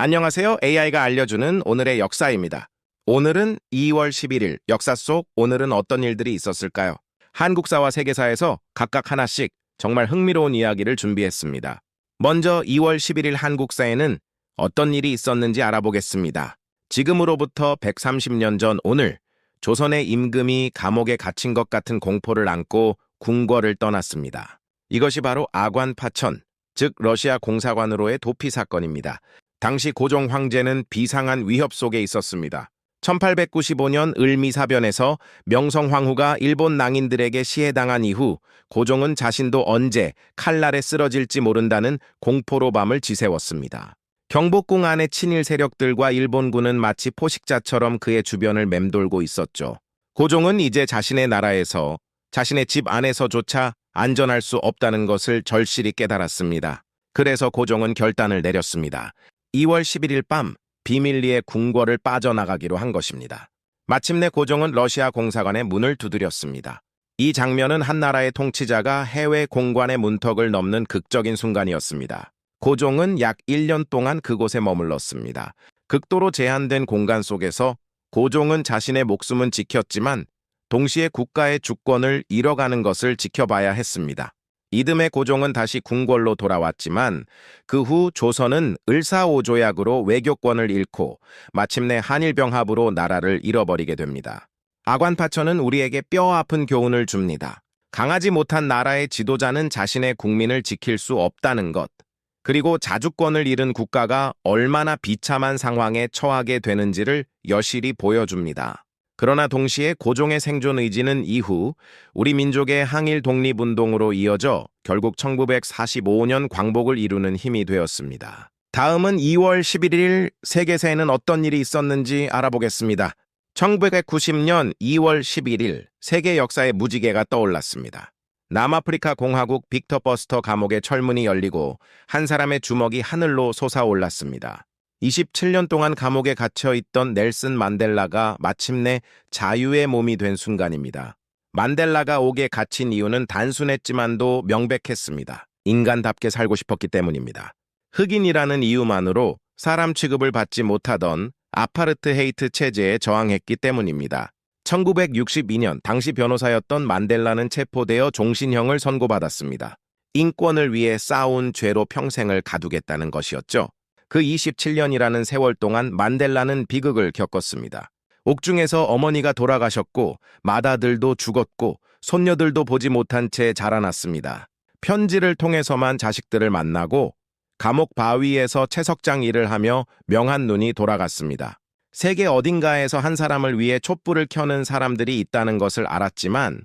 안녕하세요. AI가 알려주는 오늘의 역사입니다. 오늘은 2월 11일, 역사 속 오늘은 어떤 일들이 있었을까요? 한국사와 세계사에서 각각 하나씩 정말 흥미로운 이야기를 준비했습니다. 먼저 2월 11일 한국사에는 어떤 일이 있었는지 알아보겠습니다. 지금으로부터 130년 전 오늘, 조선의 임금이 감옥에 갇힌 것 같은 공포를 안고 궁궐을 떠났습니다. 이것이 바로 아관파천, 즉 러시아 공사관으로의 도피 사건입니다. 당시 고종 황제는 비상한 위협 속에 있었습니다. 1895년 을미사변에서 명성황후가 일본 낭인들에게 시해당한 이후 고종은 자신도 언제 칼날에 쓰러질지 모른다는 공포로 밤을 지새웠습니다. 경복궁 안의 친일 세력들과 일본군은 마치 포식자처럼 그의 주변을 맴돌고 있었죠. 고종은 이제 자신의 나라에서, 자신의 집 안에서조차 안전할 수 없다는 것을 절실히 깨달았습니다. 그래서 고종은 결단을 내렸습니다. 2월 11일 밤 비밀리에 궁궐을 빠져나가기로 한 것입니다. 마침내 고종은 러시아 공사관의 문을 두드렸습니다. 이 장면은 한 나라의 통치자가 해외 공관의 문턱을 넘는 극적인 순간이었습니다. 고종은 약 1년 동안 그곳에 머물렀습니다. 극도로 제한된 공간 속에서 고종은 자신의 목숨은 지켰지만 동시에 국가의 주권을 잃어가는 것을 지켜봐야 했습니다. 이듬해 고종은 다시 궁궐로 돌아왔지만 그 후 조선은 을사오조약으로 외교권을 잃고 마침내 한일병합으로 나라를 잃어버리게 됩니다. 아관파천은 우리에게 뼈아픈 교훈을 줍니다. 강하지 못한 나라의 지도자는 자신의 국민을 지킬 수 없다는 것, 그리고 자주권을 잃은 국가가 얼마나 비참한 상황에 처하게 되는지를 여실히 보여줍니다. 그러나 동시에 고종의 생존 의지는 이후 우리 민족의 항일 독립운동으로 이어져 결국 1945년 광복을 이루는 힘이 되었습니다. 다음은 2월 11일 세계사에는 어떤 일이 있었는지 알아보겠습니다. 1990년 2월 11일 세계 역사의 무지개가 떠올랐습니다. 남아프리카 공화국 빅터 버스터 감옥의 철문이 열리고 한 사람의 주먹이 하늘로 솟아올랐습니다. 27년 동안 감옥에 갇혀 있던 넬슨 만델라가 마침내 자유의 몸이 된 순간입니다. 만델라가 옥에 갇힌 이유는 단순했지만도 명백했습니다. 인간답게 살고 싶었기 때문입니다. 흑인이라는 이유만으로 사람 취급을 받지 못하던 아파르트헤이트 체제에 저항했기 때문입니다. 1962년 당시 변호사였던 만델라는 체포되어 종신형을 선고받았습니다. 인권을 위해 싸운 죄로 평생을 가두겠다는 것이었죠. 그 27년이라는 세월 동안 만델라는 비극을 겪었습니다. 옥중에서 어머니가 돌아가셨고 맏아들도 죽었고 손녀들도 보지 못한 채 자라났습니다. 편지를 통해서만 자식들을 만나고 감옥 바위에서 채석장 일을 하며 명한 눈이 돌아갔습니다. 세계 어딘가에서 한 사람을 위해 촛불을 켜는 사람들이 있다는 것을 알았지만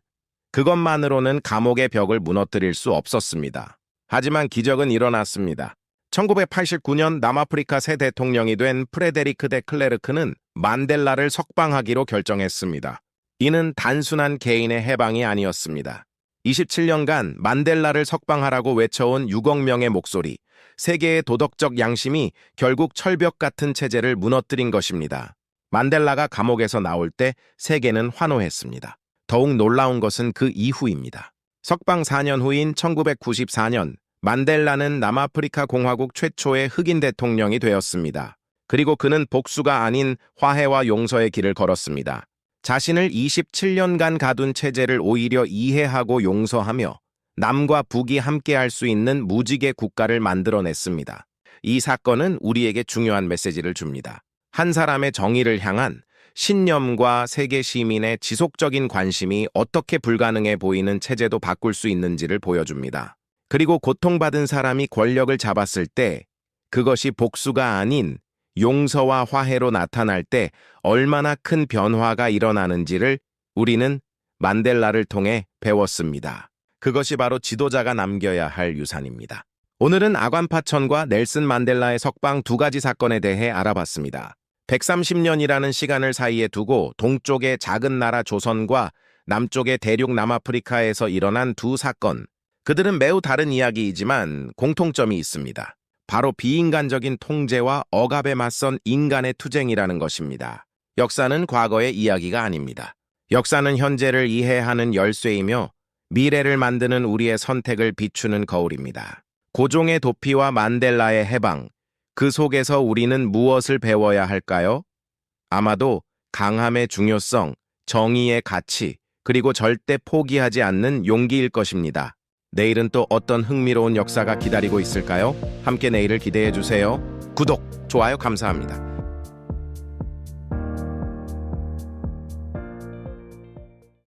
그것만으로는 감옥의 벽을 무너뜨릴 수 없었습니다. 하지만 기적은 일어났습니다. 1989년 남아프리카 새 대통령이 된 프레데리크 데 클레르크는 만델라를 석방하기로 결정했습니다. 이는 단순한 개인의 해방이 아니었습니다. 27년간 만델라를 석방하라고 외쳐온 6억 명의 목소리, 세계의 도덕적 양심이 결국 철벽 같은 체제를 무너뜨린 것입니다. 만델라가 감옥에서 나올 때 세계는 환호했습니다. 더욱 놀라운 것은 그 이후입니다. 석방 4년 후인 1994년, 만델라는 남아프리카 공화국 최초의 흑인 대통령이 되었습니다. 그리고 그는 복수가 아닌 화해와 용서의 길을 걸었습니다. 자신을 27년간 가둔 체제를 오히려 이해하고 용서하며 남과 북이 함께할 수 있는 무지개 국가를 만들어냈습니다. 이 사건은 우리에게 중요한 메시지를 줍니다. 한 사람의 정의를 향한 신념과 세계 시민의 지속적인 관심이 어떻게 불가능해 보이는 체제도 바꿀 수 있는지를 보여줍니다. 그리고 고통받은 사람이 권력을 잡았을 때 그것이 복수가 아닌 용서와 화해로 나타날 때 얼마나 큰 변화가 일어나는지를 우리는 만델라를 통해 배웠습니다. 그것이 바로 지도자가 남겨야 할 유산입니다. 오늘은 아관파천과 넬슨 만델라의 석방 두 가지 사건에 대해 알아봤습니다. 130년이라는 시간을 사이에 두고 동쪽의 작은 나라 조선과 남쪽의 대륙 남아프리카에서 일어난 두 사건, 그들은 매우 다른 이야기이지만 공통점이 있습니다. 바로 비인간적인 통제와 억압에 맞선 인간의 투쟁이라는 것입니다. 역사는 과거의 이야기가 아닙니다. 역사는 현재를 이해하는 열쇠이며 미래를 만드는 우리의 선택을 비추는 거울입니다. 고종의 도피와 만델라의 해방, 그 속에서 우리는 무엇을 배워야 할까요? 아마도 강함의 중요성, 정의의 가치, 그리고 절대 포기하지 않는 용기일 것입니다. 내일은 또 어떤 흥미로운 역사가 기다리고 있을까요? 함께 내일을 기대해 주세요. 구독, 좋아요 감사합니다.